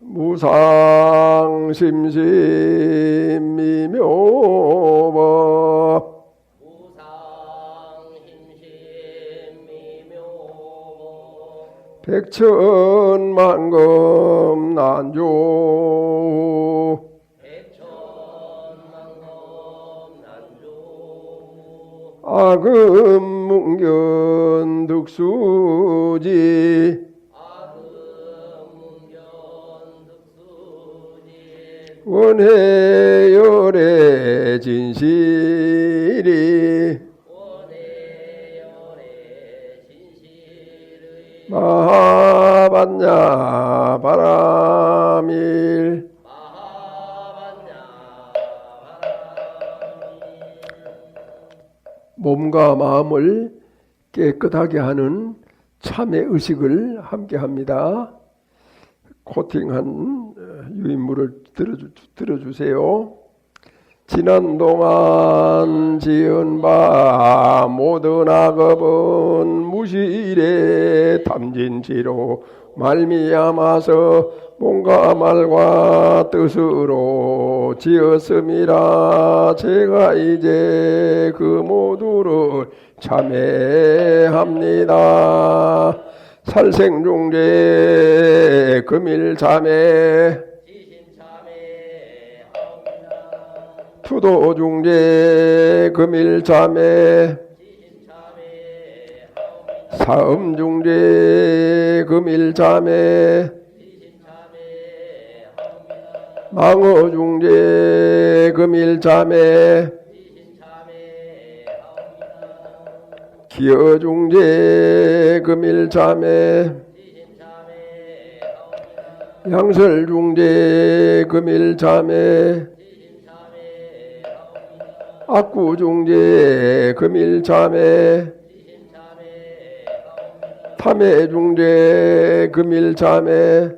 무상심심미묘법 백천만금 난조 아금문견 득수지 원해열의 진실이 마하반야 바라밀 몸과 마음을 깨끗하게 하는 참회 의식을 함께 합니다. 코팅한 유인물을 들어주세요. 지난 동안 지은 바 모든 악업은 무실의 탐진치로 말미암아서 몸과 말과 뜻으로 지었음이라 제가 이제 그 모두를 참회합니다. 살생중재 금일참회 투도중재 금일참회 사음중재 금일참회 망어중재 금일참회 기어중재 금일참회 양설중재 금일참회 악구중재 금일참회 탐해중재 금일참회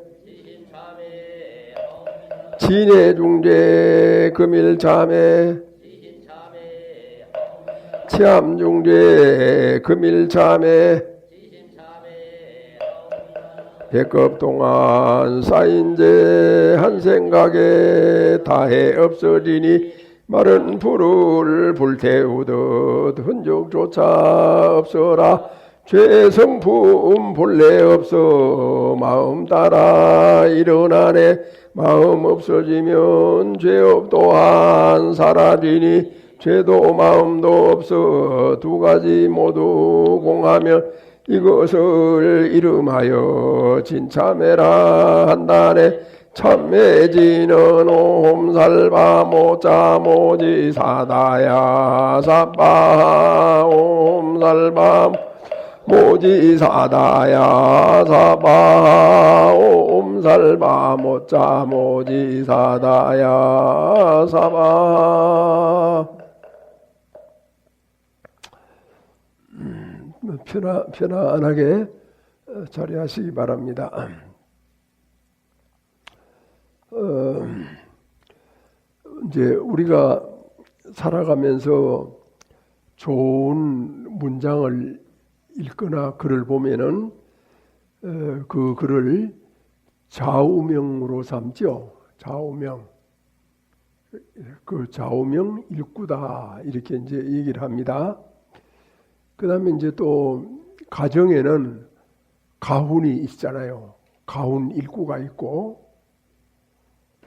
진해중재 금일참회 치암중재 금일참회 백업 동안 쌓인 죄 한 생각에 다해 없어지니 마른 불을 불태우듯 흔적조차 없어라. 죄 성품 본래 없어 마음 따라 일어나네. 마음 없어지면 죄업 또한 사라지니 죄도 마음도 없어 두 가지 모두 공하면 이것을 이름하여 진참회라 한다네. 참매지는 옴살바 모자 모지사다야 사바 옴살바 모지사다야 사바 옴살바 모자 모지사다야 사바. 편안하게 자리하시기 바랍니다. 이제 우리가 살아가면서 좋은 문장을 읽거나 글을 보면은 그 글을 좌우명으로 삼죠. 좌우명. 그 좌우명 일구다 이렇게 이제 얘기를 합니다. 그 다음에 이제 또 가정에는 가훈이 있잖아요. 가훈 일구가 있고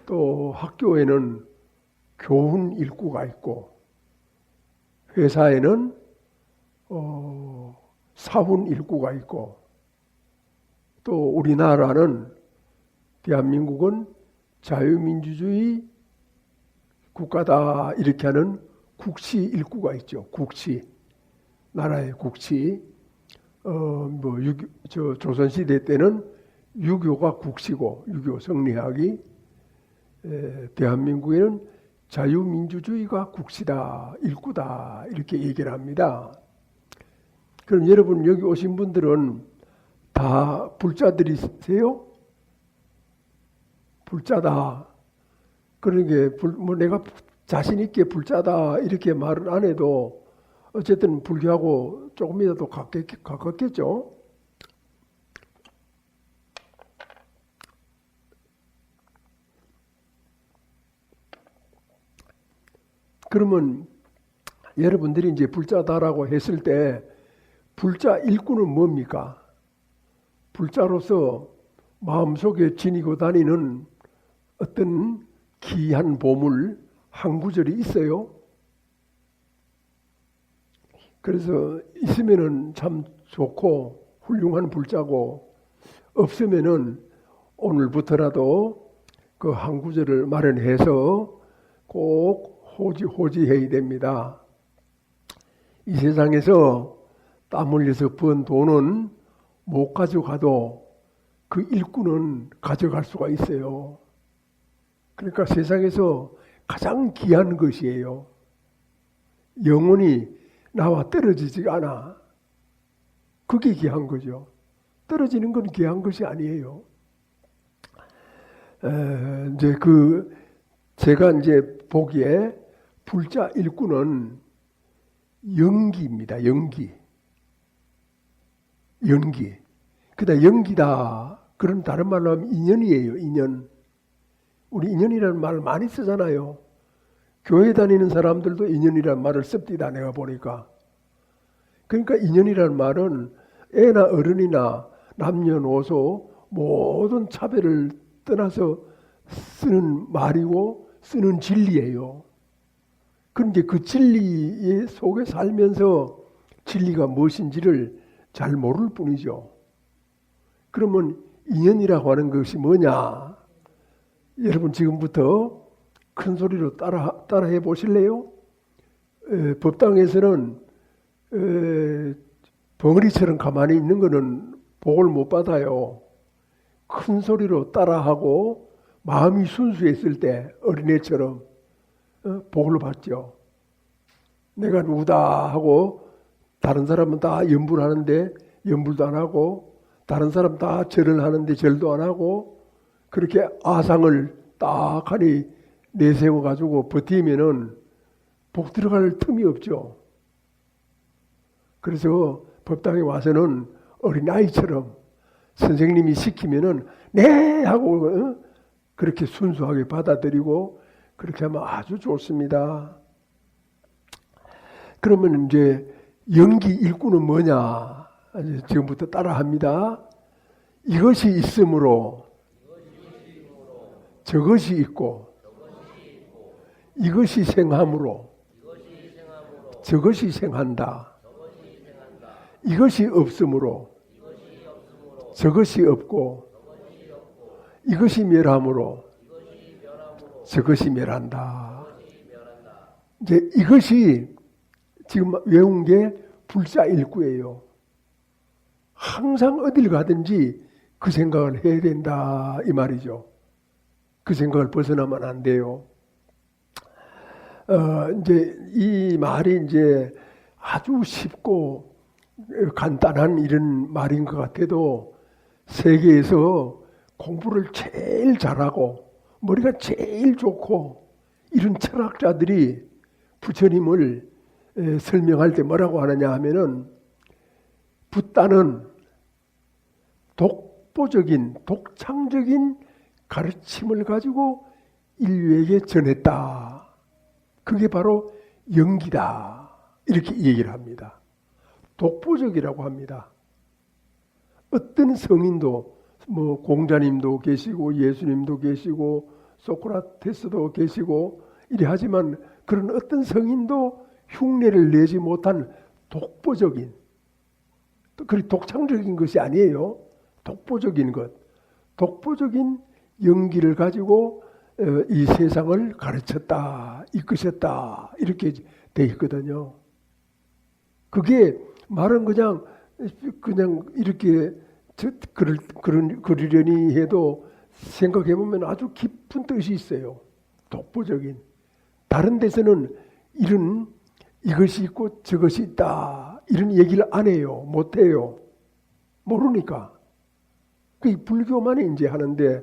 또 학교에는 교훈 일구가 있고 회사에는 사훈 일구가 있고 또 우리나라는 대한민국은 자유민주주의 국가다 이렇게 하는 국시 일구가 있죠. 국시 나라의 국시 조선시대 때는 유교가 국시고 유교 성리학이 대한민국에는 자유민주주의가 국시다, 일구다 이렇게 얘기를 합니다. 그럼 여러분 여기 오신 분들은 다 불자들이세요? 불자다. 그러니까 뭐 내가 자신 있게 불자다 이렇게 말을 안 해도 어쨌든 불교하고 조금이라도 가깝겠죠. 그러면 여러분들이 이제 불자다라고 했을 때 불자 일꾼은 뭡니까? 불자로서 마음속에 지니고 다니는 어떤 귀한 보물 한 구절이 있어요. 그래서 있으면은 참 좋고 훌륭한 불자고, 없으면은 오늘부터라도 그 한 구절을 마련해서 꼭 호지해야 됩니다. 이 세상에서 땀 흘려서 번 돈은 못 가져가도 그 일꾼은 가져갈 수가 있어요. 그러니까 세상에서 가장 귀한 것이에요. 영혼이 나와 떨어지지 않아. 그게 귀한 거죠. 떨어지는 건 귀한 것이 아니에요. 제가 이제 보기에 불자 일꾼은 연기입니다. 연기. 그다음 연기다. 그런 다른 말로 하면 인연이에요. 인연. 우리 인연이라는 말을 많이 쓰잖아요. 교회 다니는 사람들도 인연이라는 말을 씁디다. 내가 보니까. 그러니까 인연이라는 말은 애나 어른이나 남녀노소 모든 차별을 떠나서 쓰는 말이고 쓰는 진리예요. 그런데 그 진리 속에 살면서 진리가 무엇인지를 잘 모를 뿐이죠. 그러면 인연이라고 하는 것이 뭐냐? 여러분 지금부터 큰 소리로 따라해 보실래요? 법당에서는 벙어리처럼 가만히 있는 거는 복을 못 받아요. 큰 소리로 따라하고 마음이 순수했을 때 어린애처럼 복을 받죠. 내가 누구다 하고 다른 사람은 다 염불 하는데 염불도 안 하고, 다른 사람 다 절을 하는데 절도 안 하고, 그렇게 아상을 딱하니 내세워 가지고 버티면은 복 들어갈 틈이 없죠. 그래서 법당에 와서는 어린아이처럼 선생님이 시키면은 네 하고 그렇게 순수하게 받아들이고 그렇게 하면 아주 좋습니다. 그러면 이제 연기 일꾼은 뭐냐? 지금부터 따라합니다. 이것이 있으므로 저것이 있고, 이것이 생함으로 저것이 생한다. 이것이 없으므로 저것이 없고, 이것이 멸함으로 저것이 멸한다. 이제 이것이 지금 외운 게 불자 일구예요. 항상 어딜 가든지 그 생각을 해야 된다 이 말이죠. 그 생각을 벗어나면 안 돼요. 이제 이 말이 이제 아주 쉽고 간단한 이런 말인 것 같아도 세계에서 공부를 제일 잘하고 머리가 제일 좋고 이런 철학자들이 부처님을 설명할 때 뭐라고 하느냐 하면은, 붓다는 독보적인 독창적인 가르침을 가지고 인류에게 전했다. 그게 바로 연기다. 이렇게 얘기를 합니다. 독보적이라고 합니다. 어떤 성인도 뭐 공자님도 계시고 예수님도 계시고 소크라테스도 계시고 이래 하지만 그런 어떤 성인도 흉내를 내지 못한 독보적인, 그리 독창적인 것이 아니에요. 독보적인 것, 독보적인 연기를 가지고 이 세상을 가르쳤다, 이끄셨다 이렇게 돼 있거든요. 그게 말은 그냥 이렇게 그러려니 해도 생각해 보면 아주 깊은 뜻이 있어요. 독보적인. 다른 데서는 이것이 있고 저것이 있다 이런 얘기를 안 해요. 못 해요. 모르니까. 그 불교만이 이제 하는데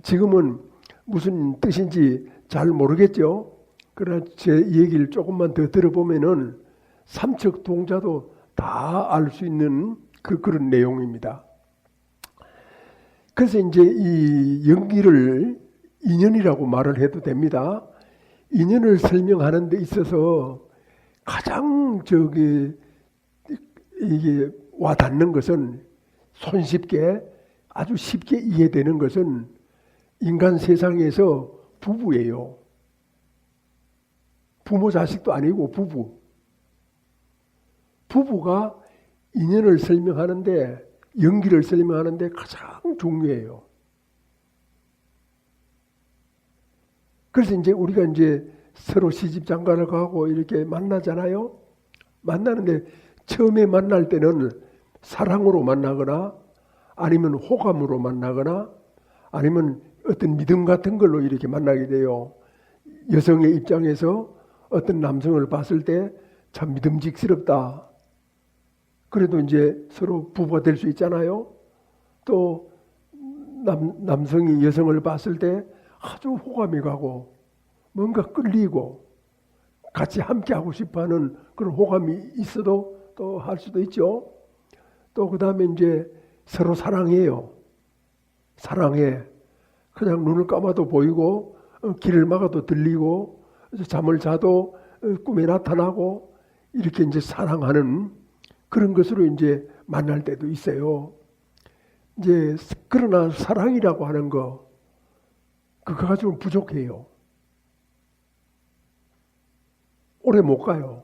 지금은 무슨 뜻인지 잘 모르겠죠. 그러나 제 얘기를 조금만 더 들어보면은 삼척 동자도 다 알 수 있는 그런 내용입니다. 그래서 이제 이 연기를 인연이라고 말을 해도 됩니다. 인연을 설명하는 데 있어서 가장 이게 와닿는 것은 손쉽게 아주 쉽게 이해되는 것은 인간 세상에서 부부예요. 부모 자식도 아니고 부부. 부부가 인연을 설명하는데 연기를 설명하는데 가장 중요해요. 그래서 이제 우리가 이제 서로 시집 장가를 가고 이렇게 만나잖아요. 만나는데 처음에 만날 때는 사랑으로 만나거나 아니면 호감으로 만나거나 아니면 어떤 믿음 같은 걸로 이렇게 만나게 돼요. 여성의 입장에서 어떤 남성을 봤을 때 참 믿음직스럽다. 그래도 이제 서로 부부가 될 수 있잖아요. 또 남성이 여성을 봤을 때 아주 호감이 가고 뭔가 끌리고 같이 함께 하고 싶어하는 그런 호감이 있어도 또 할 수도 있죠. 또 그 다음에 이제 서로 사랑해요. 사랑해. 그냥 눈을 감아도 보이고 길을 막아도 들리고 잠을 자도 꿈에 나타나고 이렇게 이제 사랑하는 그런 것으로 이제 만날 때도 있어요. 이제 그러나 사랑이라고 하는 거 그거 가지고는 부족해요. 오래 못 가요.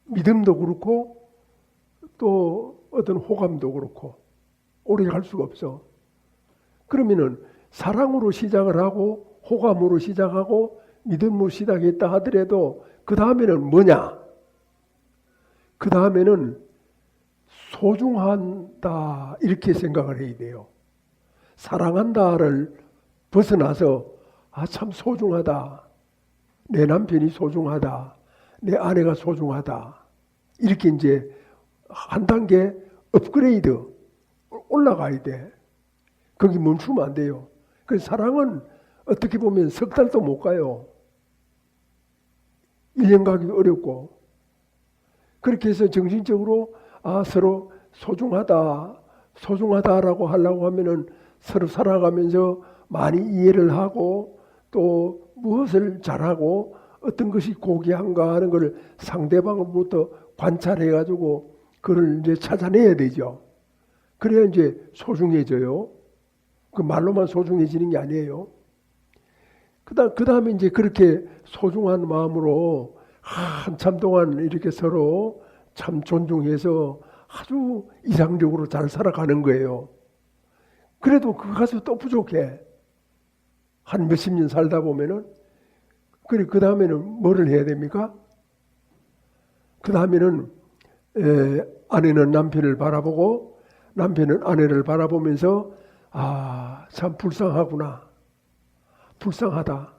믿음도 그렇고 또 어떤 호감도 그렇고 오래 갈 수가 없어. 그러면은 사랑으로 시작을 하고 호감으로 시작하고 믿음으로 시작했다 하더라도 그 다음에는 뭐냐? 그 다음에는 소중한다 이렇게 생각을 해야 돼요. 사랑한다를 벗어나서 참 소중하다. 내 남편이 소중하다. 내 아내가 소중하다. 이렇게 이제 한 단계 업그레이드 올라가야 돼. 거기 멈추면 안 돼요. 그래서 사랑은 어떻게 보면 석 달도 못 가요. 1년 가기도 어렵고. 그렇게 해서 정신적으로 서로 소중하다라고 하려고 하면은 서로 살아가면서 많이 이해를 하고 또 무엇을 잘하고 어떤 것이 고귀한가 하는 것을 상대방으로부터 관찰해가지고 그걸 이제 찾아내야 되죠. 그래야 이제 소중해져요. 그 말로만 소중해지는 게 아니에요. 그 다음에 이제 그렇게 소중한 마음으로 한참 동안 이렇게 서로 참 존중해서 아주 이상적으로 잘 살아가는 거예요. 그래도 그거 가지고 또 부족해. 한 몇십 년 살다 보면은 그래 그 다음에는 뭐를 해야 됩니까? 그 다음에는 아내는 남편을 바라보고 남편은 아내를 바라보면서 참 불쌍하구나. 불쌍하다.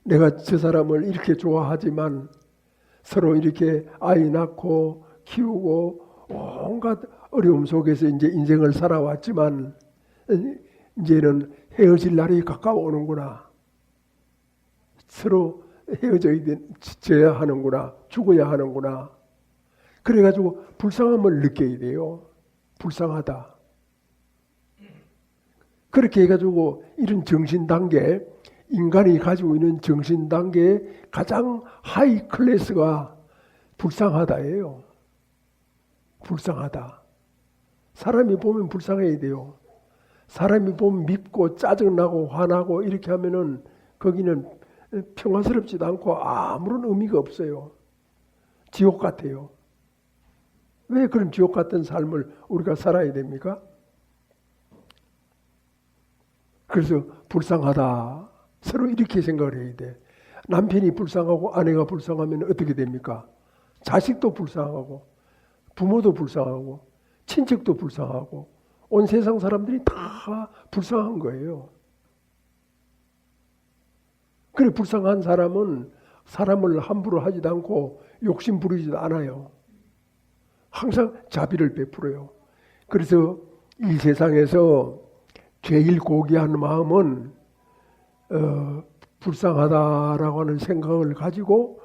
내가 저 사람을 이렇게 좋아하지만 서로 이렇게 아이 낳고 키우고 온갖 어려움 속에서 이제 인생을 살아왔지만 이제는 헤어질 날이 가까워오는구나. 서로 헤어져야 하는구나. 죽어야 하는구나. 그래가지고 불쌍함을 느껴야 돼요. 불쌍하다. 그렇게 해가지고 이런 정신 단계, 인간이 가지고 있는 정신 단계의 가장 하이 클래스가 불쌍하다예요. 불쌍하다. 사람이 보면 불쌍해야 돼요. 사람이 보면 밉고 짜증나고 화나고 이렇게 하면은 거기는 평화스럽지도 않고 아무런 의미가 없어요. 지옥 같아요. 왜 그런 지옥 같은 삶을 우리가 살아야 됩니까? 그래서 불쌍하다. 서로 이렇게 생각을 해야 돼. 남편이 불쌍하고 아내가 불쌍하면 어떻게 됩니까? 자식도 불쌍하고 부모도 불쌍하고 친척도 불쌍하고 온 세상 사람들이 다 불쌍한 거예요. 그래 불쌍한 사람은 사람을 함부로 하지도 않고 욕심 부리지도 않아요. 항상 자비를 베풀어요. 그래서 이 세상에서 제일 고귀한 마음은 불쌍하다라고 하는 생각을 가지고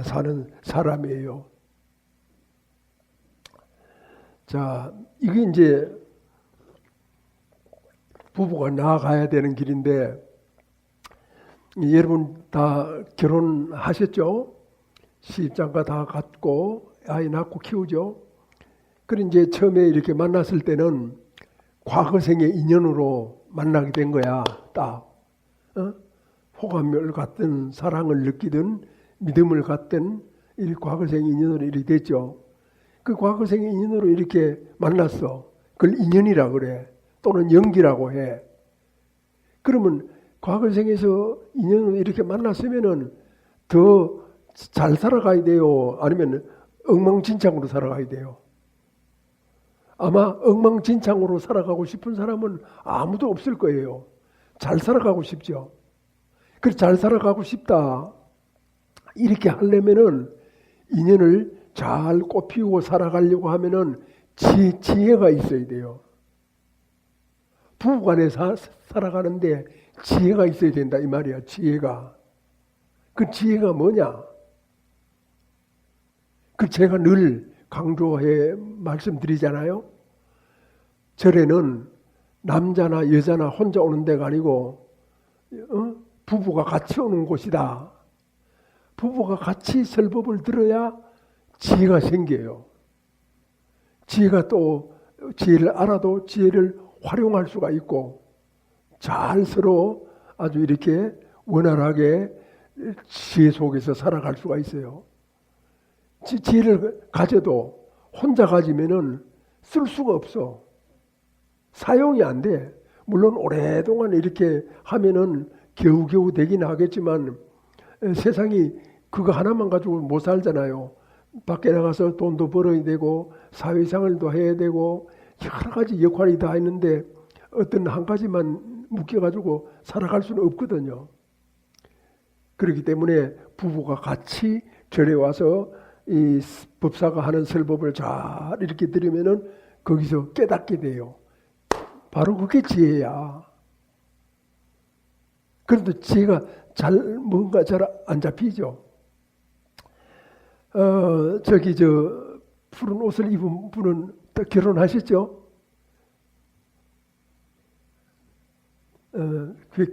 사는 사람이에요. 자, 이게 이제 부부가 나아가야 되는 길인데 여러분 다 결혼하셨죠? 시집장가 다 갔고 아이 낳고 키우죠. 그런 이제 처음에 이렇게 만났을 때는 과거생의 인연으로 만나게 된 거야. 딱 호감을 갖든 사랑을 느끼든 믿음을 갖든 이 과거생의 인연으로 이렇게 됐죠. 그 과거생의 인연으로 이렇게 만났어. 그걸 인연이라 그래. 또는 연기라고 해. 그러면 과거생에서 인연으로 이렇게 만났으면은 더 잘 살아가야 돼요? 아니면 엉망진창으로 살아가야 돼요? 아마 엉망진창으로 살아가고 싶은 사람은 아무도 없을 거예요. 잘 살아가고 싶죠. 그래서 잘 살아가고 싶다. 이렇게 하려면은 인연을 잘 꽃피우고 살아가려고 하면은 지혜가 있어야 돼요. 부부간에 살아가는데 지혜가 있어야 된다 이 말이야. 지혜가. 그 지혜가 뭐냐? 그 제가 늘 강조해 말씀드리잖아요. 절에는 남자나 여자나 혼자 오는 데가 아니고 부부가 같이 오는 곳이다. 부부가 같이 설법을 들어야 지혜가 생겨요. 지혜가 또 지혜를 알아도 지혜를 활용할 수가 있고 잘 서로 아주 이렇게 원활하게 지혜 속에서 살아갈 수가 있어요. 지혜를 가져도 혼자 가지면은 쓸 수가 없어. 사용이 안 돼. 물론 오랫동안 이렇게 하면은 겨우겨우 되긴 하겠지만 세상이 그거 하나만 가지고 못 살잖아요. 밖에 나가서 돈도 벌어야 되고 사회생활도 해야 되고 여러 가지 역할이 다 있는데 어떤 한 가지만 묶여가지고 살아갈 수는 없거든요. 그렇기 때문에 부부가 같이 절에 와서 이 법사가 하는 설법을 잘 이렇게 들으면은 거기서 깨닫게 돼요. 바로 그게 지혜야. 그래도 지혜가 뭔가 잘 안 잡히죠. 푸른 옷을 입은 분은 결혼하셨죠?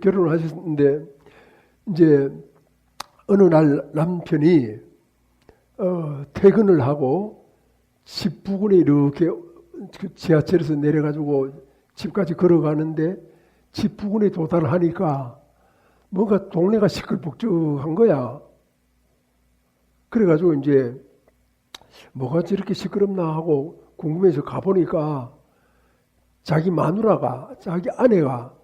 결혼하셨는데, 이제, 어느 날 남편이, 퇴근을 하고 집 부근에 이렇게 지하철에서 내려가지고 집까지 걸어가는데 집 부근에 도달하니까 뭔가 동네가 시끌벅적한 거야. 그래가지고 이제 뭐가 저렇게 시끄럽나 하고 궁금해서 가보니까 자기 마누라가, 자기 아내가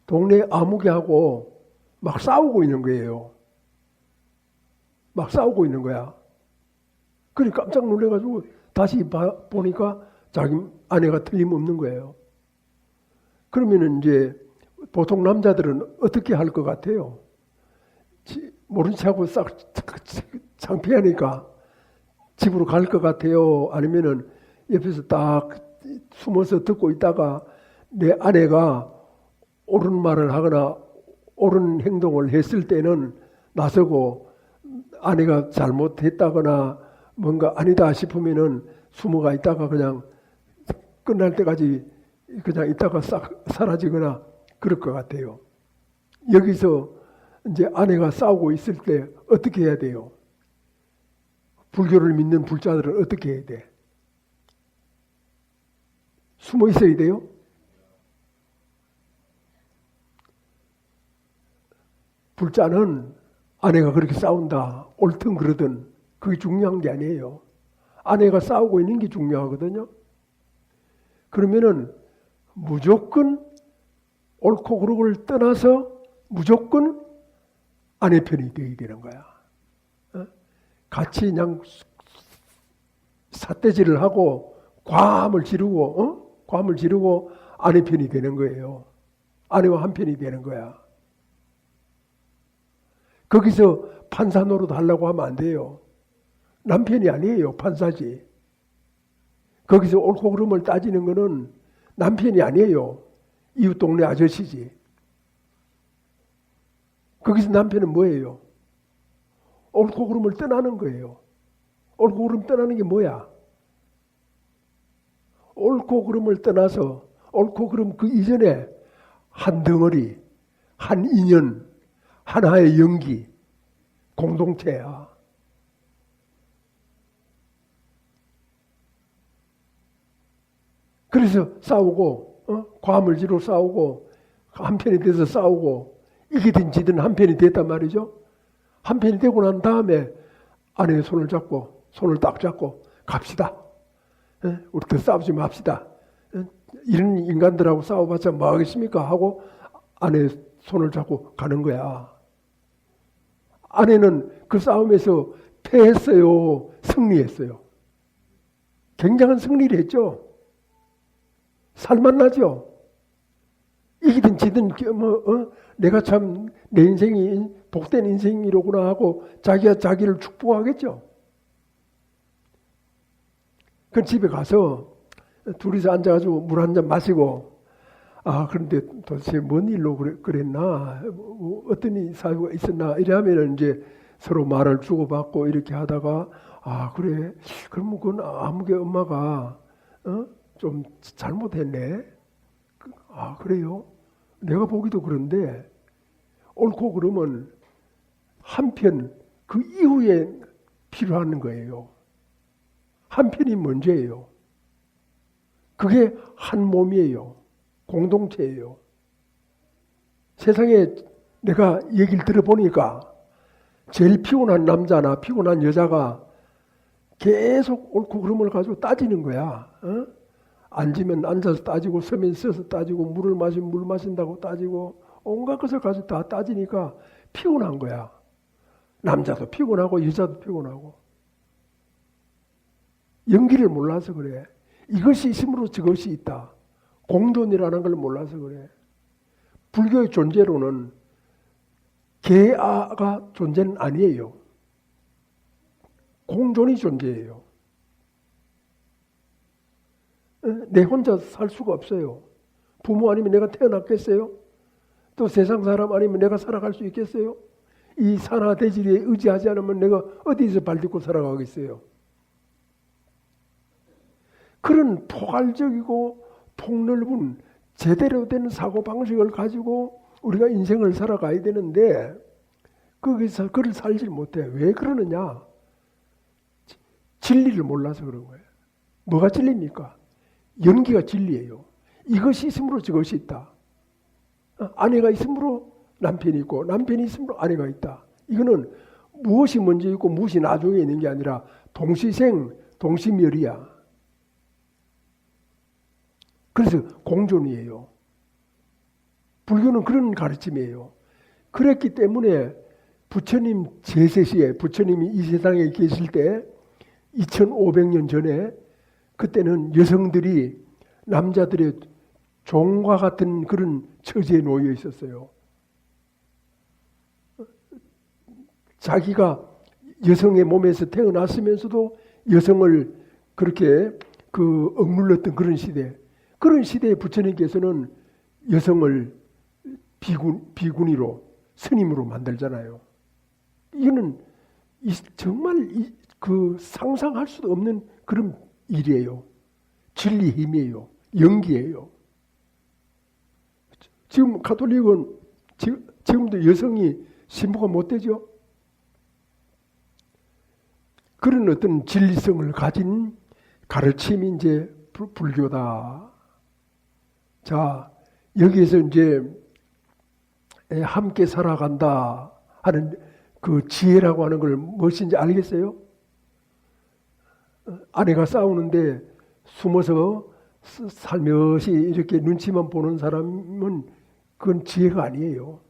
동네 아무개하고 막 싸우고 있는 거예요. 막 싸우고 있는 거야. 그래 깜짝 놀래가지고 다시 보니까 자기 아내가 틀림없는 거예요. 그러면은 이제 보통 남자들은 어떻게 할 것 같아요? 모른 척하고 싹 창피하니까 집으로 갈 것 같아요? 아니면은 옆에서 딱 숨어서 듣고 있다가 내 아내가 옳은 말을 하거나 옳은 행동을 했을 때는 나서고 아내가 잘못했다거나 뭔가 아니다 싶으면은 숨어가 있다가 그냥 끝날 때까지 그냥 있다가 싹 사라지거나 그럴 것 같아요. 여기서 이제 아내가 싸우고 있을 때 어떻게 해야 돼요? 불교를 믿는 불자들은 어떻게 해야 돼? 숨어 있어야 돼요? 불자는 아내가 그렇게 싸운다, 옳든 그러든 그게 중요한 게 아니에요. 아내가 싸우고 있는 게 중요하거든요. 그러면은 무조건 옳고 그르고를 떠나서 무조건 아내 편이 되어야 되는 거야. 같이 그냥 삿대질을 하고 과함을 지르고 아내 편이 되는 거예요. 아내와 한 편이 되는 거야. 거기서 판사 노릇 하려고 하면 안 돼요. 남편이 아니에요. 판사지. 거기서 옳고 그름을 따지는 거는 남편이 아니에요. 이웃 동네 아저씨지. 거기서 남편은 뭐예요? 옳고 그름을 떠나는 거예요. 옳고 그름 떠나는 게 뭐야? 옳고 그름을 떠나서 옳고 그름 그 이전에 한 덩어리, 한 인연, 하나의 연기, 공동체야. 그래서 싸우고 과물지로 싸우고 한편이 돼서 싸우고 이기든 지든 한편이 됐단 말이죠. 한편이 되고 난 다음에 아내의 손을 잡고 손을 딱 잡고 갑시다. 우리 더 싸우지 맙시다. 이런 인간들하고 싸워봤자 뭐 하겠습니까? 하고 아내의 손을 잡고 가는 거야. 아내는 그 싸움에서 패했어요? 승리했어요? 굉장한 승리를 했죠. 살만나죠. 이기든 지든 내가 참 내 인생이 복된 인생이로구나 하고 자기가 자기를 축복하겠죠. 그 집에 가서 둘이서 앉아가지고 물 한 잔 마시고 그런데 도대체 뭔 일로 그랬나 어떤 사유가 있었나 이래 하면은 이제 서로 말을 주고받고 이렇게 하다가 그래 그러면 그건 아무개 엄마가 좀 잘못했네. 그래요? 내가 보기도 그런데 옳고 그러면 한편 그 이후에 필요한 거예요. 한편이 문제예요. 그게 한 몸이에요. 공동체예요. 세상에 내가 얘기를 들어보니까 제일 피곤한 남자나 피곤한 여자가 계속 옳고 그름을 가지고 따지는 거야. 앉으면 앉아서 따지고 서면 서서 따지고 물을 마시면 물 마신다고 따지고 온갖 것을 가지고 다 따지니까 피곤한 거야. 남자도 피곤하고 여자도 피곤하고. 연기를 몰라서 그래. 이것이 있으므로 저것이 있다. 공존이라는 걸 몰라서 그래. 불교의 존재로는 개아가 존재는 아니에요. 공존이 존재예요. 내 혼자 살 수가 없어요. 부모 아니면 내가 태어났겠어요? 또 세상 사람 아니면 내가 살아갈 수 있겠어요? 이 산하대지에 의지하지 않으면 내가 어디서 발 딛고 살아가겠어요? 그런 포괄적이고 폭넓은 제대로 된 사고방식을 가지고 우리가 인생을 살아가야 되는데 거기서 그걸 살지 못해. 왜 그러느냐? 진리를 몰라서 그런 거예요. 뭐가 진리입니까? 연기가 진리예요. 이것이 있으므로 저것이 있다. 아내가 있으므로 남편이 있고 남편이 있으므로 아내가 있다. 이거는 무엇이 먼저 있고 무엇이 나중에 있는 게 아니라 동시생, 동시멸이야. 그래서 공존이에요. 불교는 그런 가르침이에요. 그랬기 때문에 부처님 제세시에 부처님이 이 세상에 계실 때 2500년 전에 그때는 여성들이 남자들의 종과 같은 그런 처지에 놓여 있었어요. 자기가 여성의 몸에서 태어났으면서도 여성을 그렇게 억눌렀던 그런 시대. 그런 시대에 부처님께서는 여성을 비구니로 스님으로 만들잖아요. 이거는 정말 상상할 수도 없는 그런 일이에요. 진리 힘이에요. 연기예요. 지금 가톨릭은 지금도 여성이 신부가 못 되죠. 그런 어떤 진리성을 가진 가르침이 이제 불교다. 자, 여기에서 이제 함께 살아간다 하는 그 지혜라고 하는 걸 무엇인지 알겠어요? 아내가 싸우는데 숨어서 살며시 이렇게 눈치만 보는 사람은 그건 지혜가 아니에요.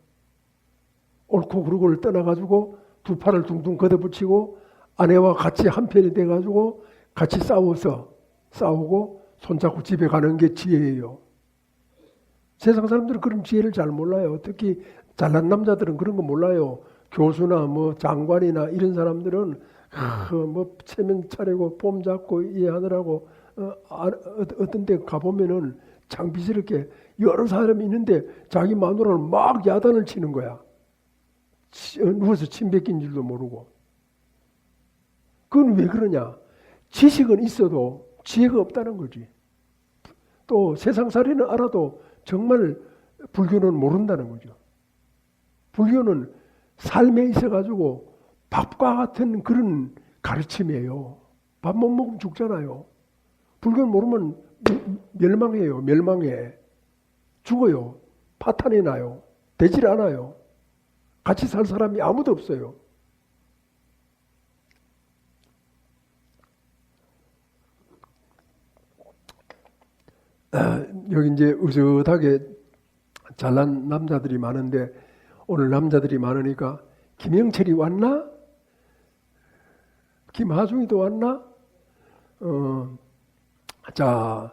옳고 그르고를 떠나가지고 두 팔을 둥둥 걷어붙이고 아내와 같이 한편이 돼가지고 같이 싸우고 손잡고 집에 가는 게 지혜예요. 세상 사람들은 그런 지혜를 잘 몰라요. 특히 잘난 남자들은 그런 거 몰라요. 교수나 장관이나 이런 사람들은 체면 차리고 폼 잡고 이해하느라고 어떤 데 가보면은 창피스럽게 여러 사람이 있는데 자기 마누라를 막 야단을 치는 거야. 누워서 침 뱉긴 줄도 모르고. 그건 왜 그러냐? 지식은 있어도 지혜가 없다는 거지. 또 세상살이는 알아도 정말 불교는 모른다는 거죠. 불교는 삶에 있어가지고 밥과 같은 그런 가르침이에요. 밥 못 먹으면 죽잖아요. 불교를 모르면 멸망해요. 멸망해. 죽어요. 파탄이 나요. 되질 않아요. 같이 살 사람이 아무도 없어요. 여기 이제 으슥하게 잘난 남자들이 많은데 오늘 남자들이 많으니까 김영철이 왔나? 김하중이도 왔나? 자,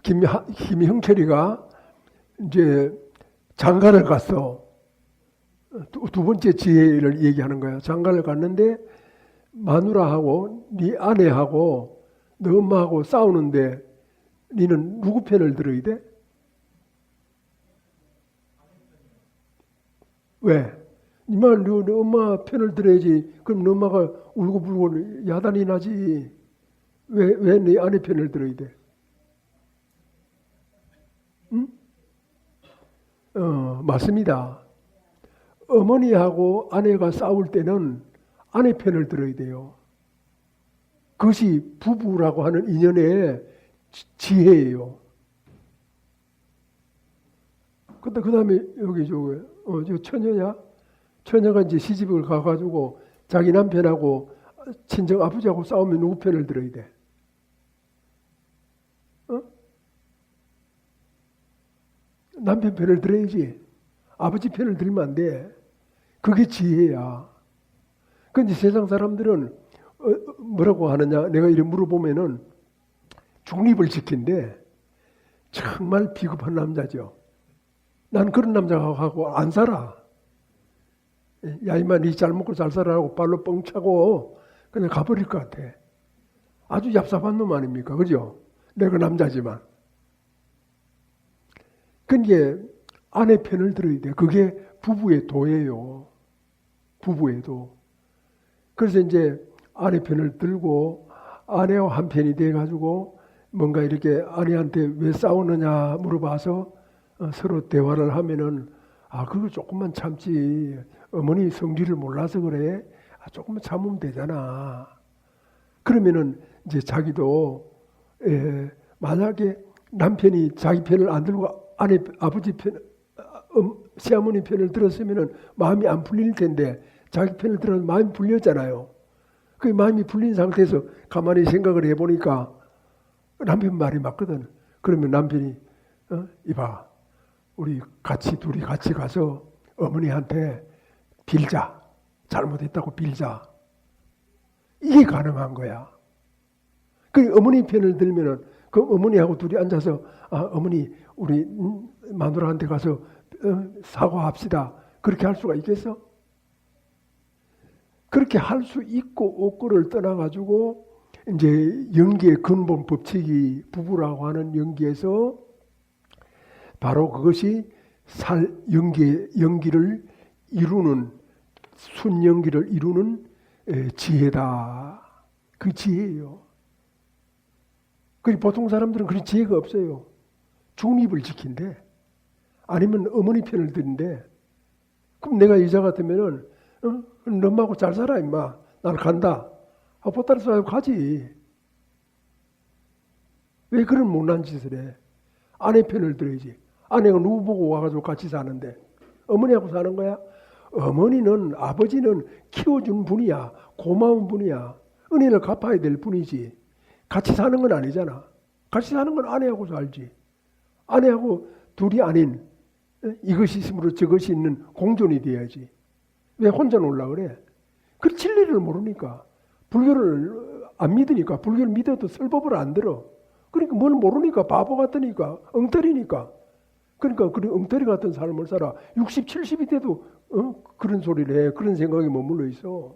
김형철이가 이제 장가를 갔어. 두 번째 지혜를 얘기하는 거야. 장가를 갔는데 마누라하고 네 아내하고 너 엄마하고 싸우는데 너는 누구 편을 들어야 돼? 왜? 니만 너 엄마 편을 들어야지. 그럼 너 엄마가 울고불고 야단이 나지. 왜 네 아내 편을 들어야 돼? 응? 맞습니다. 어머니하고 아내가 싸울 때는 아내 편을 들어야 돼요. 그것이 부부라고 하는 인연의 지혜예요. 그 다음에 여기 저 처녀야? 처녀가 이제 시집을 가가지고 자기 남편하고 친정 아버지하고 싸우면 누구 편을 들어야 돼? 남편 편을 들어야지. 아버지 편을 들면 안 돼. 그게 지혜야. 근데 세상 사람들은 뭐라고 하느냐? 내가 이렇게 물어보면은 중립을 지킨대. 정말 비겁한 남자죠. 난 그런 남자하고 안 살아. 야, 이만 니 잘 먹고 잘 살아라고 발로 뻥 차고 그냥 가버릴 것 같아. 아주 얍삽한 놈 아닙니까? 그죠? 내가 남자지만. 그게 아내 편을 들어야 돼. 그게 부부의 도예요. 부부의 도. 그래서 이제 아내 편을 들고 아내와 한 편이 돼가지고 뭔가 이렇게 아내한테 왜 싸우느냐 물어봐서 서로 대화를 하면은 그거 조금만 참지. 어머니 성질을 몰라서 그래. 조금만 참으면 되잖아. 그러면은 이제 자기도 만약에 남편이 자기 편을 안 들고 아버지 편, 시어머니 편을 들었으면은 마음이 안 풀릴 텐데 자기 편을 들어서 마음이 풀렸잖아요. 그 마음이 풀린 상태에서 가만히 생각을 해보니까 남편 말이 맞거든. 그러면 남편이 이봐, 우리 둘이 같이 가서 어머니한테 빌자. 잘못했다고 빌자. 이게 가능한 거야. 그 어머니 편을 들면은 그 어머니하고 둘이 앉아서 어머니 우리 마누라한테 가서 사과합시다. 그렇게 할 수가 있겠어? 그렇게 할 수 있고 없고를 떠나가지고 이제 연기의 근본 법칙이 부부라고 하는 연기에서 바로 그것이 연기를 이루는 순연기를 이루는 지혜다. 그 지혜예요. 보통 사람들은 그런 지혜가 없어요. 중립을 지킨대. 아니면 어머니 편을 드는데 그럼 내가 여자 같으면은 너 엄마하고 잘 살아 임마. 나는 간다. 보따리 싸고 가지. 왜 그런 못난 짓을 해? 아내 편을 들어야지. 아내가 누구 보고 와가지고 같이 사는데 어머니하고 사는 거야? 아버지는 키워준 분이야. 고마운 분이야. 은혜를 갚아야 될 분이지. 같이 사는 건 아니잖아. 같이 사는 건 아내하고 살지. 아내하고 둘이 아닌 이것이 있으므로 저것이 있는 공존이 돼야지. 왜 혼자 놀라 그래? 그 진리를 모르니까. 불교를 안 믿으니까. 불교를 믿어도 설법을 안 들어. 그러니까 뭘 모르니까. 바보 같으니까. 엉터리니까. 그러니까 그런 엉터리 같은 삶을 살아. 60, 70이 돼도 그런 소리를 해. 그런 생각이 머물러 있어.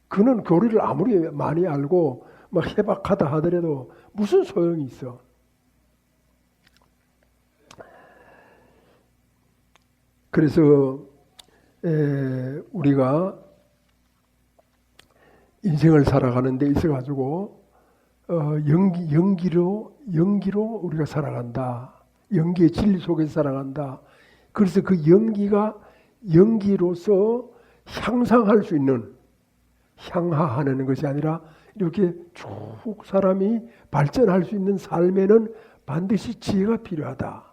그는 교리를 아무리 많이 알고 막 해박하다 하더라도 무슨 소용이 있어. 그래서 우리가 인생을 살아가는 데 있어가지고 연기로 우리가 살아간다. 연기의 진리 속에서 살아간다. 그래서 그 연기가 연기로서 향상할 수 있는, 향하하는 것이 아니라 이렇게 쭉 사람이 발전할 수 있는 삶에는 반드시 지혜가 필요하다.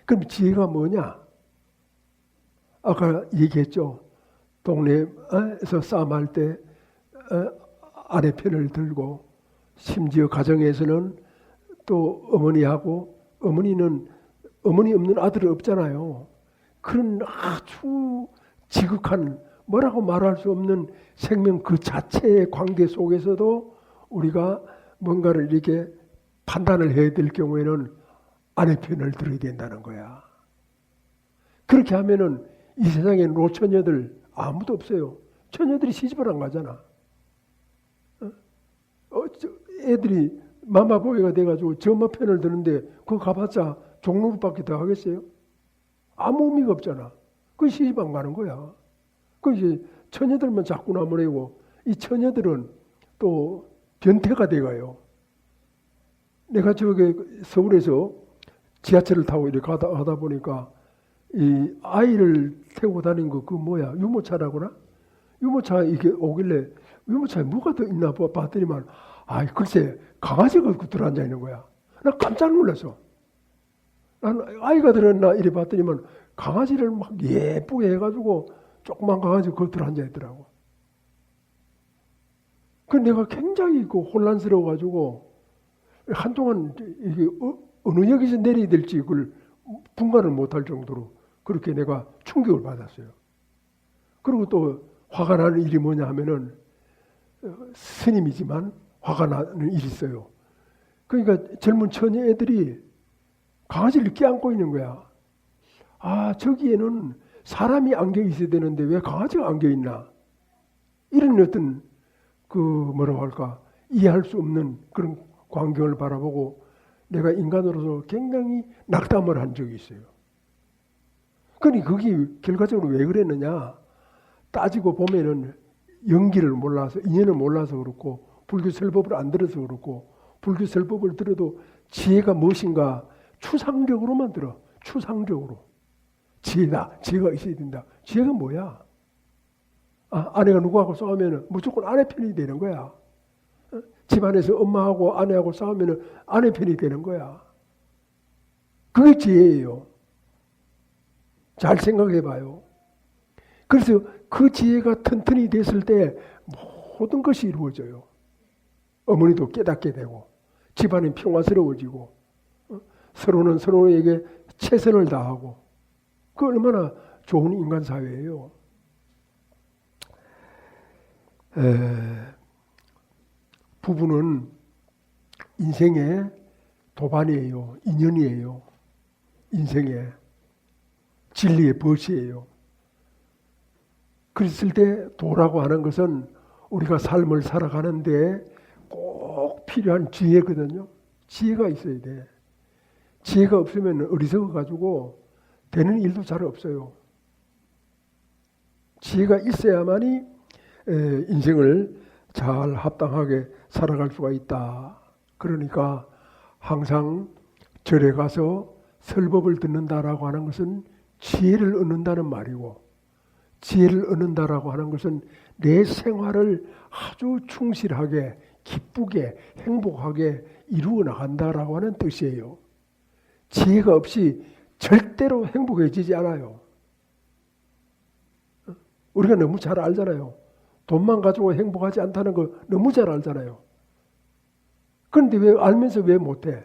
그럼 지혜가 뭐냐? 아까 얘기했죠. 동네에서 싸움할 때 아내 편을 들고, 심지어 가정에서는 또 어머니하고, 어머니 없는 아들은 없잖아요. 그런 아주 지극한, 뭐라고 말할 수 없는 생명 그 자체의 관계 속에서도 우리가 뭔가를 이렇게 판단을 해야 될 경우에는 아내 편을 들어야 된다는 거야. 그렇게 하면은 이 세상에 노처녀들 아무도 없어요. 처녀들이 시집을 안 가잖아. 애들이 마마보이가 돼가지고 저 엄마 편을 드는데 그거 가봤자 종로밖에 더 하겠어요? 아무 의미가 없잖아. 그 시집 안 가는 거야. 그 이제 처녀들만 자꾸 나무래고 이 처녀들은 또 변태가 돼가요. 내가 저기 서울에서 지하철을 타고 이렇게 가다 보니까 이 아이를 태우고 다니는 거 그 뭐야 유모차라고나? 유모차 이게 오길래 유모차에 뭐가 더 있나 봤더니만 아이 글쎄 강아지가 들어앉아 있는 거야. 나 깜짝 놀랐어. 난 아이가 들었나 이래 봤더니만 강아지를 막 예쁘게 해가지고 조그만 강아지가 거기 들어앉아 있더라고. 그 내가 굉장히 그 혼란스러워가지고 한동안 이게 어느 역에서 내려야 될지 그걸 분간을 못할 정도로 그렇게 내가 충격을 받았어요. 그리고 또 화가 나는 일이 뭐냐 하면은 스님이지만 화가 나는 일이 있어요. 그러니까 젊은 처녀 애들이 강아지를 껴안고 있는 거야. 아, 저기에는 사람이 안겨 있어야 되는데 왜 강아지가 안겨 있나? 이런 어떤 그 뭐라고 할까 이해할 수 없는 그런 광경을 바라보고 내가 인간으로서 굉장히 낙담을 한 적이 있어요. 그러니 그게 결과적으로 왜 그랬느냐? 따지고 보면은 연기를 몰라서, 인연을 몰라서 그렇고, 불교 설법을 안 들어서 그렇고, 불교 설법을 들어도 지혜가 무엇인가 추상적으로만 들어. 추상적으로. 지혜다. 지혜가 있어야 된다. 지혜가 뭐야? 아내가 누구하고 싸우면 무조건 아내 편이 되는 거야. 집안에서 엄마하고 아내하고 싸우면 아내 편이 되는 거야. 그게 지혜예요. 잘 생각해 봐요. 그래서 그 지혜가 튼튼히 됐을 때 모든 것이 이루어져요. 어머니도 깨닫게 되고 집안이 평화스러워지고 서로는 서로에게 최선을 다하고 그 얼마나 좋은 인간 사회예요. 부부는 인생의 도반이에요. 인연이에요. 인생의 진리의 벗이에요. 그랬을 때 도라고 하는 것은 우리가 삶을 살아가는데 꼭 필요한 지혜거든요. 지혜가 있어야 돼. 지혜가 없으면 어리석어가지고 되는 일도 잘 없어요. 지혜가 있어야만이 인생을 잘 합당하게 살아갈 수가 있다. 그러니까 항상 절에 가서 설법을 듣는다라고 하는 것은 지혜를 얻는다는 말이고, 지혜를 얻는다라고 하는 것은 내 생활을 아주 충실하게, 기쁘게, 행복하게 이루어 나간다라고 하는 뜻이에요. 지혜가 없이 절대로 행복해지지 않아요. 우리가 너무 잘 알잖아요. 돈만 가지고 행복하지 않다는 거 너무 잘 알잖아요. 그런데 왜 알면서 왜 못해?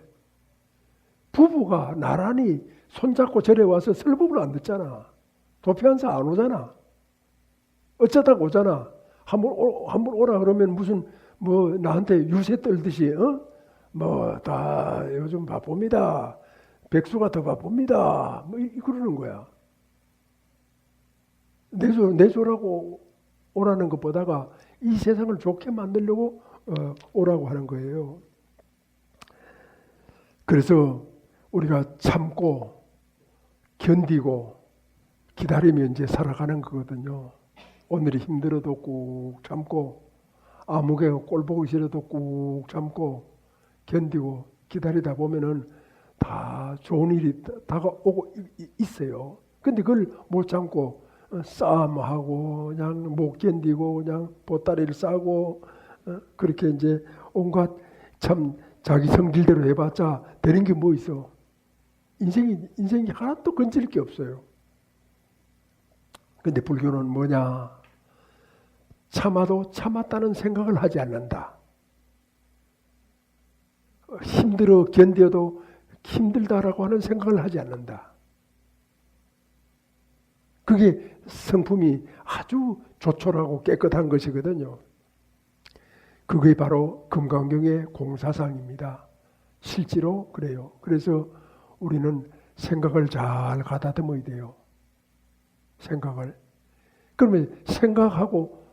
부부가 나란히 손잡고 절에 와서 설법을 안 듣잖아. 도피한사 안 오잖아. 어쩌다 오잖아. 한번 오라 그러면 무슨 뭐 나한테 유세 떨듯이 뭐 다 요즘 바쁩니다. 백수가 더 바쁩니다. 뭐 그러는 거야. 내조라고 오라는 것보다가 이 세상을 좋게 만들려고 오라고 하는 거예요. 그래서 우리가 참고 견디고 기다리면 이제 살아가는 거거든요. 오늘이 힘들어도 꾹 참고 아무개 꼴 보기 싫어도 꾹 참고 견디고 기다리다 보면은 다 좋은 일이 다가오고 있어요. 근데 그걸 못 참고 싸움하고 그냥 못 견디고 그냥 보따리를 싸고 그렇게 이제 온갖 참 자기 성질대로 해봤자 되는 게 뭐 있어? 인생이 하나도 건질 게 없어요. 근데 불교는 뭐냐? 참아도 참았다는 생각을 하지 않는다. 힘들어 견뎌도 힘들다라고 하는 생각을 하지 않는다. 그게 성품이 아주 조촐하고 깨끗한 것이거든요. 그게 바로 금강경의 공사상입니다. 실제로 그래요. 그래서 우리는 생각을 잘 가다듬어야 돼요. 생각을. 그러면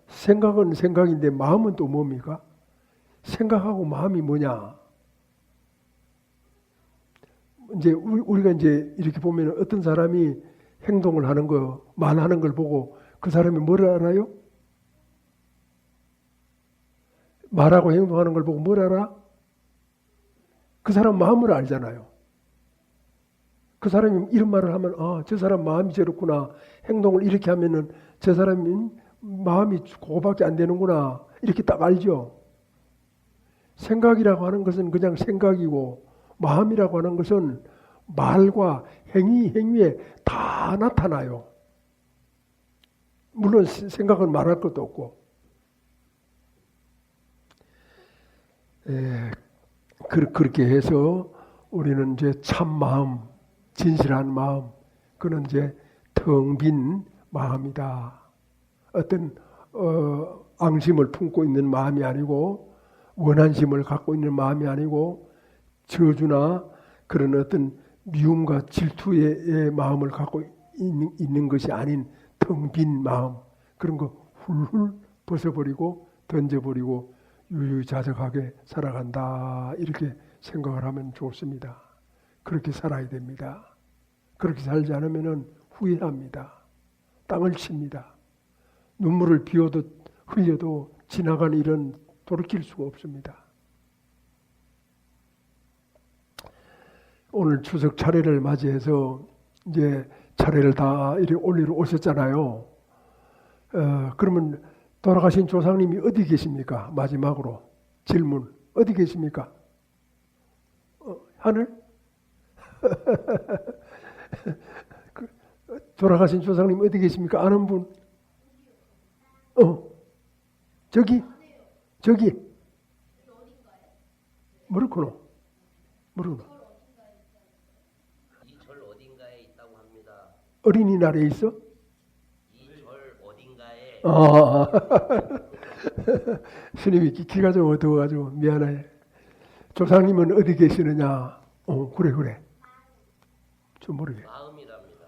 생각은 생각인데 마음은 또 뭡니까? 생각하고 마음이 뭐냐? 이제 우리가 이제 이렇게 보면 어떤 사람이 행동을 하는 거, 말하는 걸 보고 그 사람이 뭘 알아요? 말하고 행동하는 걸 보고 뭘 알아? 그 사람 마음을 알잖아요. 그 사람이 이런 말을 하면 저 사람 마음이 저렇구나. 행동을 이렇게 하면은 저 사람이 마음이 그거밖에 안 되는구나. 이렇게 딱 알죠. 생각이라고 하는 것은 그냥 생각이고 마음이라고 하는 것은 말과 행위에 다 나타나요. 물론 생각은 말할 것도 없고. 그렇게 해서 우리는 이제 참 마음, 진실한 마음, 그는 이제 텅 빈 마음이다. 어떤 앙심을 품고 있는 마음이 아니고 원한심을 갖고 있는 마음이 아니고 저주나 그런 어떤 미움과 질투의 마음을 갖고 있는 것이 아닌 텅 빈 마음, 그런 거 훌훌 벗어버리고 던져버리고 유유자적하게 살아간다. 이렇게 생각을 하면 좋습니다. 그렇게 살아야 됩니다. 그렇게 살지 않으면 후회합니다. 땅을 칩니다. 눈물을 비오듯 흘려도 지나간 일은 돌이킬 수가 없습니다. 오늘 추석 차례를 맞이해서 이제 차례를 다 이렇게 올리러 오셨잖아요. 그러면 돌아가신 조상님이 어디 계십니까? 마지막으로 질문. 어디 계십니까? 하늘? 돌아가신 조상님 어디 계십니까? 아는 분? 저기? 모르구나. 이 절 어딘가에 있다고 합니다. 어린이날에 있어? 이 절 어딘가에. 스님이 기가 좀 어두워가지고 미안해. 조상님은 어디 계시느냐? 그래. 좀 모르게. 마음이랍니다.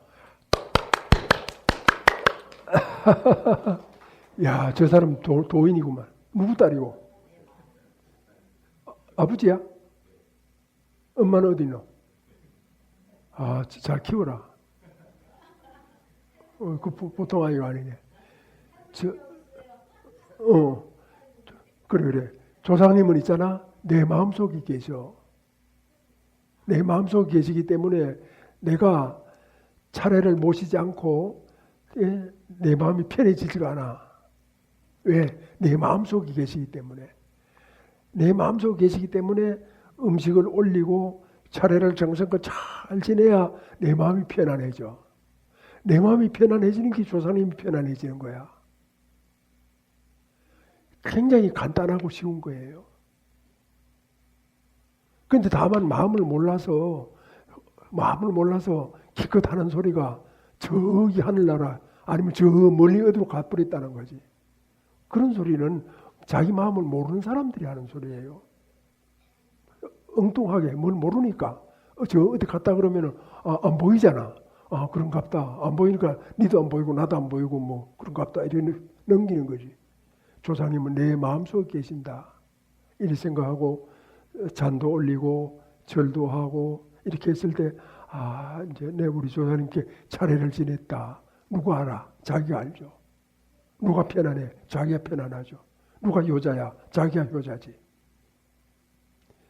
야, 저 사람 도인이구만. 누구 딸이고? 아버지야? 엄마는 어디 있노? 잘 키워라. 그 보통 아이가 아니네. 그래. 조상님은 있잖아. 내 마음속에 계셔. 내 마음속에 계시기 때문에 내가 차례를 모시지 않고 내 마음이 편해지지가 않아. 왜? 내 마음속에 계시기 때문에. 내 마음속에 계시기 때문에 음식을 올리고 차례를 정성껏 잘 지내야 내 마음이 편안해져. 내 마음이 편안해지는 게 조상님이 편안해지는 거야. 굉장히 간단하고 쉬운 거예요. 그런데 다만 마음을 몰라서 기껏 하는 소리가 저기 하늘나라 아니면 저 멀리 어디로 가버렸다는 거지. 그런 소리는 자기 마음을 모르는 사람들이 하는 소리예요. 엉뚱하게 뭘 모르니까 저 어디 갔다 그러면은 안 보이잖아. 그런갑다. 안 보이니까 니도 안 보이고 나도 안 보이고 뭐 그런갑다 이렇게 넘기는 거지. 조상님은 내 마음속에 계신다. 이렇게 생각하고 잔도 올리고 절도 하고 이렇게 했을 때 이제 내 우리 조상님께 차례를 지냈다. 누가 알아? 자기가 알죠. 누가 편안해? 자기가 편안하죠. 누가 효자야? 자기가 효자지.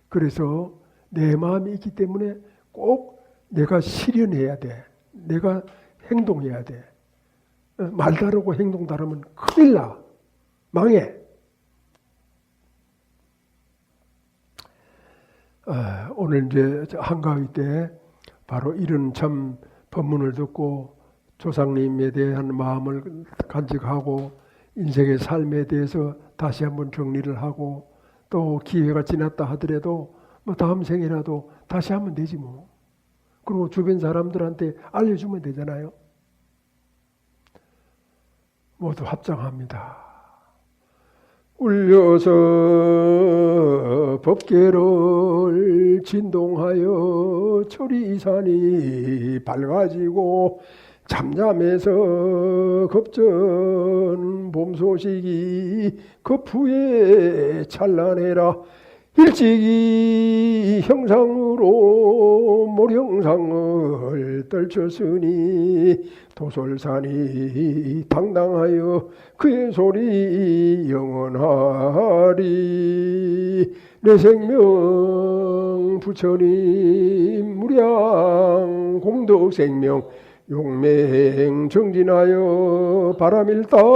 그래서 내 마음이 있기 때문에 꼭 내가 실현해야 돼. 내가 행동해야 돼. 말 다르고 행동 다르면 큰일 나. 망해. 오늘 이제 한가위 때 바로 이런 참 법문을 듣고 조상님에 대한 마음을 간직하고 인생의 삶에 대해서 다시 한번 정리를 하고 또 기회가 지났다 하더라도 뭐 다음 생이라도 다시 하면 되지 뭐. 그리고 주변 사람들한테 알려주면 되잖아요. 모두 합장합니다. 울려서 법계를 진동하여 철이산이 밝아지고 잠잠해서 급전 봄 소식이 급후에 찬란해라. 일찍이 형상으로 모령상을 떨쳤으니 도솔산이 당당하여 그의 소리 영원하리. 내 생명 부처님 무량 공덕생명 용맹 정진하여 바람일다국토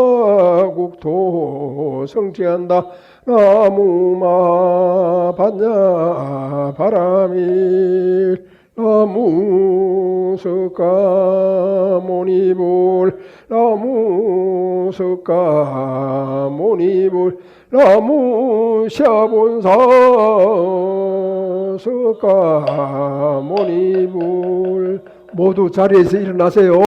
성취한다. 나무마 반야 바람일 나무 석가 모니불 나무 석가 모니불 나무 샤본사 석가 모니불. 모두 자리에서 일어나세요.